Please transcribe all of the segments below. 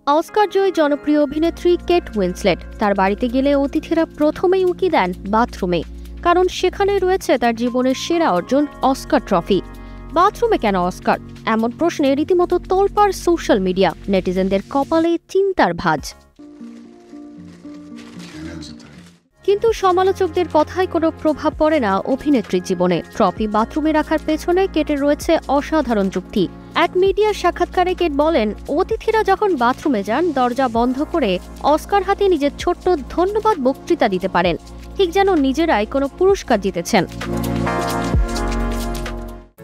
Oscar জয়ী জনপ্রিয় অভিনেত্রী Kate Winslet তার বাড়িতে গেলে অতিথিরা প্রথমেই উকি দেন বাথরুমে, কারণ সেখানে রয়েছে তার জীবনের সেরা অর্জন অস্কার ট্রফি। বাথরুমে কেন অস্কার? এমন প্রশ্নে রীতিমতো তোলপাড় সোশ্যাল মিডিয়া, নেটিজেনদের কপালে চিন্তার ভাঁজ। কিন্তু সমালোচকদের কথায় কোনো প্রভাব পড়ে না অভিনেত্রীর জীবনে। ট্রফি বাথরুমে রাখার পেছনে কেটের রয়েছে অসাধারণ যুক্তি। এক মিডিয়ার সাক্ষাৎকারে কেট বলেন, অতিথিরা যখন বাথরুমে যান দরজা বন্ধ করে অস্কার হাতে নিজের ছোট্ট ধন্যবাদ বক্তৃতা দিতে পারেন, ঠিক যেন নিজেরাই কোনো পুরস্কার জিতেছেন।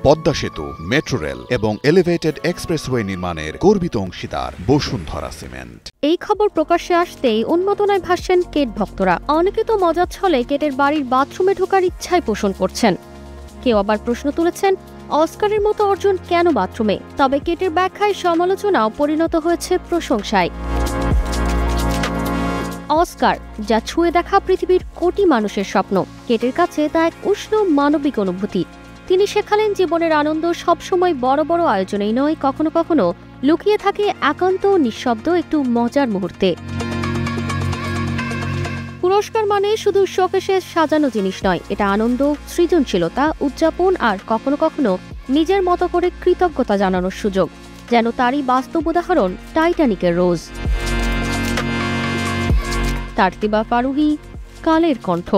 পদ্মা সেতু, মেট্রো রেল এবং এলিভেটেড এক্সপ্রেসওয়ে নির্মাণের গর্বিত অংশীদার বসুন্ধরা সিমেন্ট। এই খবর প্রকাশ্যে আসতেই উন্মাদনায় ভাসছেন কেট ভক্তরা। অনেকে তো মজার ছলে কেটের বাড়ির বাথরুমে ঢোকার ইচ্ছাই পোষণ করছেন। কেউ আবার প্রশ্ন তুলেছেন, অস্কারের মতো অর্জন কেন বাথরুমে? তবে কেটের ব্যাখ্যায় সমালোচনাও পরিণত হয়েছে প্রশংসায়। অস্কার, যা ছুঁয়ে দেখা পৃথিবীর কোটি মানুষের স্বপ্ন, কেটের কাছে তা এক উষ্ণ মানবিক অনুভূতি। তিনি শেখালেন, জীবনের আনন্দ সবসময় বড় বড় আয়োজনেই নয়, কখনো কখনো লুকিয়ে থাকে একান্ত নিঃশব্দ একটু মজার মুহূর্তে। পুরস্কার মানে শুধু শোকেসে সাজানো জিনিস নয়, এটা আনন্দ, সৃজনশীলতা, উদযাপন আর কখনো কখনো নিজের মতো করে কৃতজ্ঞতা জানানোর সুযোগ, যেন তারই বাস্তব উদাহরণ টাইটানিকের রোজ। তারতিবা ফারুহী, কালের কণ্ঠ।